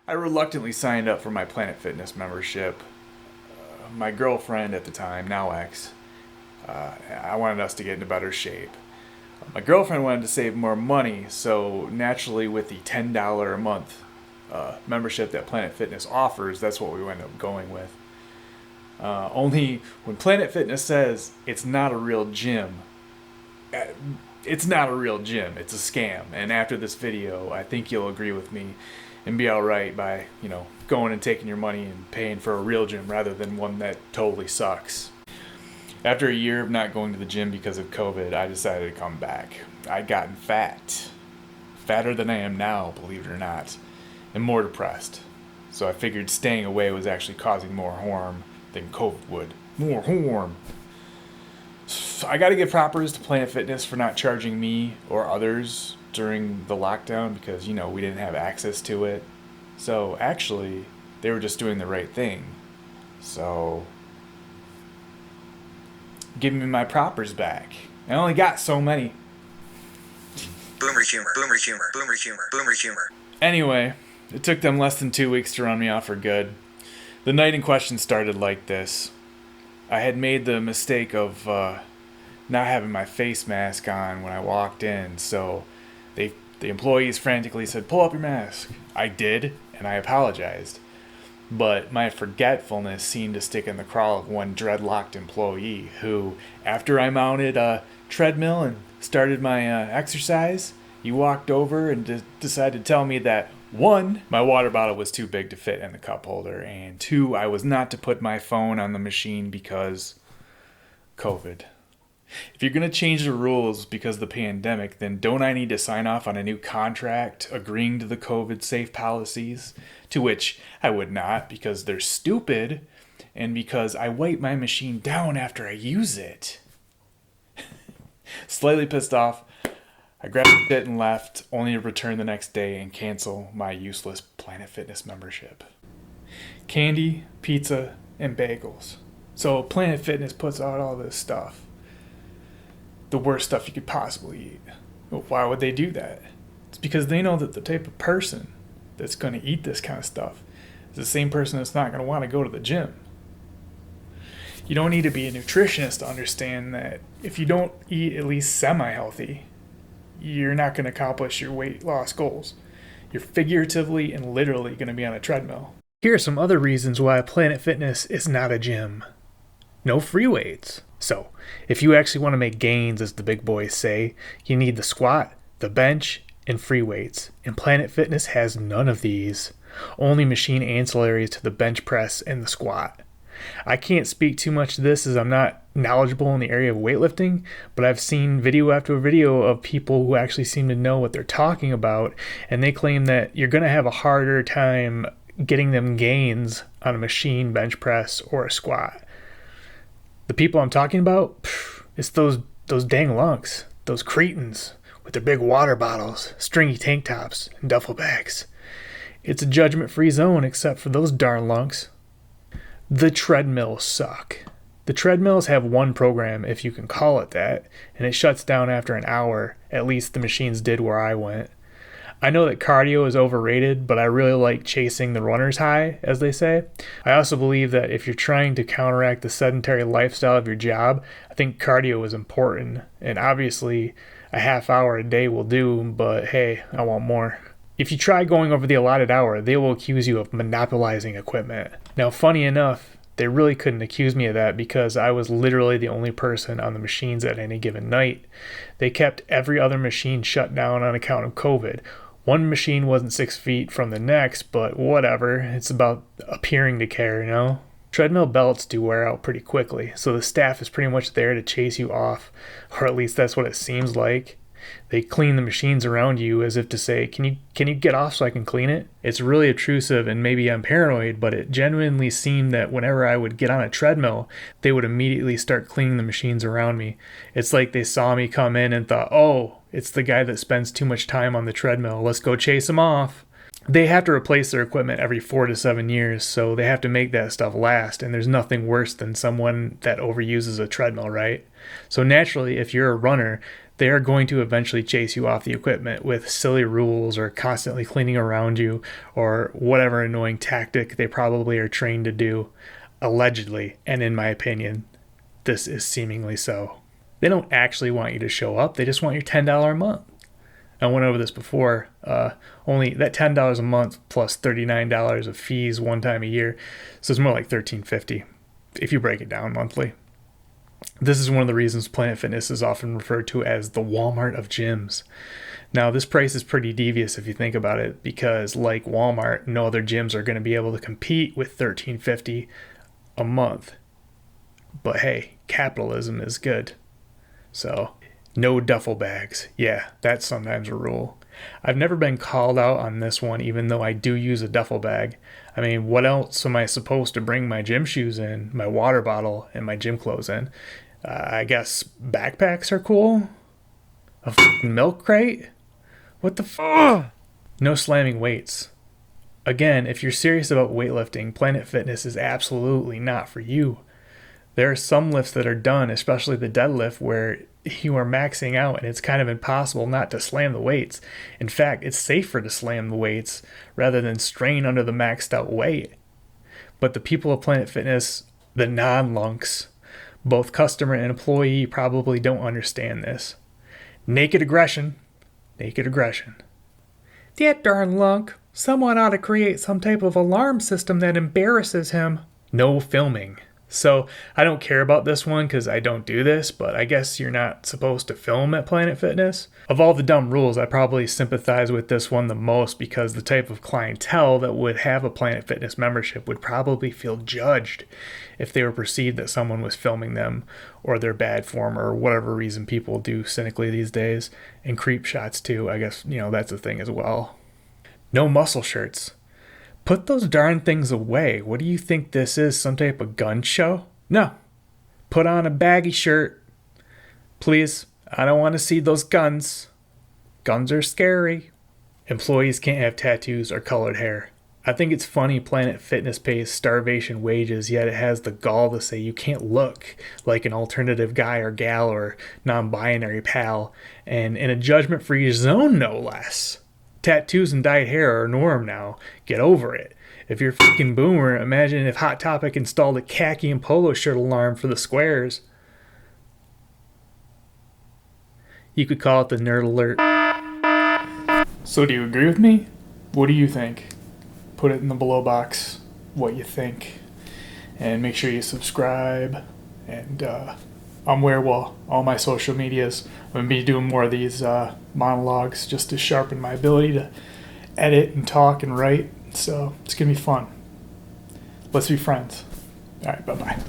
I reluctantly signed up for my Planet Fitness membership. My girlfriend at the time, now ex, I wanted us to get into better shape. My girlfriend wanted to save more money, so naturally, with the $10 a month membership that Planet Fitness offers, that's what we ended up going with. Only when Planet Fitness says it's not a real gym, uh, it's not a real gym. It's a scam. And after this video, I think you'll agree with me and be alright by, going and taking your money and paying for a real gym rather than one that totally sucks. After a year of not going to the gym because of COVID, I decided to come back. I'd gotten fat. Fatter than I am now, believe it or not. And more depressed. So I figured staying away was actually causing more harm than COVID would. More harm. So I gotta give props to Planet Fitness for not charging me or others during the lockdown because, we didn't have access to it. So actually, they were just doing the right thing. So, give me my propers back. I only got so many. Boomer humor, boomer humor, boomer humor, boomer humor. Anyway, it took them less than 2 weeks to run me off for good. The night in question started like this. I had made the mistake of not having my face mask on when I walked in, so the employees frantically said, "Pull up your mask." I did, and I apologized. But my forgetfulness seemed to stick in the craw of one dreadlocked employee who, after I mounted a treadmill and started my exercise, he walked over and decided to tell me that, 1, my water bottle was too big to fit in the cup holder, and 2, I was not to put my phone on the machine because COVID. If you're going to change the rules because of the pandemic, then don't I need to sign off on a new contract agreeing to the COVID safe policies? To which I would not because they're stupid and because I wipe my machine down after I use it. Slightly pissed off, I grabbed it and left, only to return the next day and cancel my useless Planet Fitness membership. Candy, pizza, and bagels. So Planet Fitness puts out all this stuff. The worst stuff you could possibly eat. Well, why would they do that? It's because they know that the type of person that's going to eat this kind of stuff is the same person that's not going to want to go to the gym. You don't need to be a nutritionist to understand that if you don't eat at least semi-healthy, you're not going to accomplish your weight loss goals. You're figuratively and literally going to be on a treadmill. Here are some other reasons why Planet Fitness is not a gym. No free weights. So, if you actually want to make gains, as the big boys say, you need the squat, the bench, and free weights. And Planet Fitness has none of these. Only machine ancillaries to the bench press and the squat. I can't speak too much to this as I'm not knowledgeable in the area of weightlifting, but I've seen video after video of people who actually seem to know what they're talking about, and they claim that you're going to have a harder time getting them gains on a machine bench press or a squat. The people I'm talking about, it's those dang lunks, those cretins with their big water bottles, stringy tank tops, and duffel bags. It's a judgment-free zone except for those darn lunks. The treadmills suck. The treadmills have one program, if you can call it that, and it shuts down after an hour. At least the machines did where I went. I know that cardio is overrated, but I really like chasing the runner's high, as they say. I also believe that if you're trying to counteract the sedentary lifestyle of your job, I think cardio is important. And obviously, a half hour a day will do, but hey, I want more. If you try going over the allotted hour, they will accuse you of monopolizing equipment. Now, funny enough, they really couldn't accuse me of that because I was literally the only person on the machines at any given night. They kept every other machine shut down on account of COVID. One machine wasn't 6 feet from the next, but whatever. It's about appearing to care, Treadmill belts do wear out pretty quickly, so the staff is pretty much there to chase you off, or at least that's what it seems like. They clean the machines around you as if to say, can you get off so I can clean it? It's really obtrusive, and maybe I'm paranoid, but it genuinely seemed that whenever I would get on a treadmill, they would immediately start cleaning the machines around me. It's like they saw me come in and thought, oh, it's the guy that spends too much time on the treadmill. Let's go chase him off. They have to replace their equipment every 4 to 7 years, so they have to make that stuff last, and there's nothing worse than someone that overuses a treadmill, right? So naturally, if you're a runner, they are going to eventually chase you off the equipment with silly rules or constantly cleaning around you or whatever annoying tactic they probably are trained to do, allegedly, and in my opinion, this is seemingly so. They don't actually want you to show up, they just want your $10 a month. I went over this before. Only that $10 a month plus $39 of fees one time a year, so it's more like $13.50 if you break it down monthly. This is one of the reasons Planet Fitness is often referred to as the Walmart of gyms. Now, this price is pretty devious if you think about it, because like Walmart, no other gyms are going to be able to compete with $13.50 a month. But hey, capitalism is good. So, no duffel bags. Yeah, that's sometimes a rule. I've never been called out on this one, even though I do use a duffel bag. I mean, what else am I supposed to bring my gym shoes in, my water bottle, and my gym clothes in? I guess backpacks are cool? A f***ing milk crate? What the f***? No slamming weights. Again, if you're serious about weightlifting, Planet Fitness is absolutely not for you. There are some lifts that are done, especially the deadlift, where you are maxing out and it's kind of impossible not to slam the weights. In fact, it's safer to slam the weights rather than strain under the maxed out weight. But the people of Planet Fitness, the non-lunks, both customer and employee, probably don't understand this. Naked aggression. Naked aggression. That darn lunk. Someone ought to create some type of alarm system that embarrasses him. No filming. So I don't care about this one because I don't do this, but I guess you're not supposed to film at Planet Fitness. Of all the dumb rules, I probably sympathize with this one the most because the type of clientele that would have a Planet Fitness membership would probably feel judged if they were perceived that someone was filming them or their bad form or whatever reason people do cynically these days. And creep shots too, I guess, that's a thing as well. No muscle shirts. Put those darn things away. What do you think this is, some type of gun show? No. Put on a baggy shirt. Please, I don't want to see those guns. Guns are scary. Employees can't have tattoos or colored hair. I think it's funny Planet Fitness pays starvation wages, yet it has the gall to say you can't look like an alternative guy or gal or non-binary pal, and in a judgment-free zone, no less. Tattoos and dyed hair are norm now. Get over it. If you're a fucking boomer, imagine if Hot Topic installed a khaki and polo shirt alarm for the squares. You could call it the Nerd Alert. So do you agree with me? What do you think? Put it in the below box what you think. And make sure you subscribe. And I'm where, all my social medias. I'm going to be doing more of these monologues just to sharpen my ability to edit and talk and write. So it's going to be fun. Let's be friends. All right, bye-bye.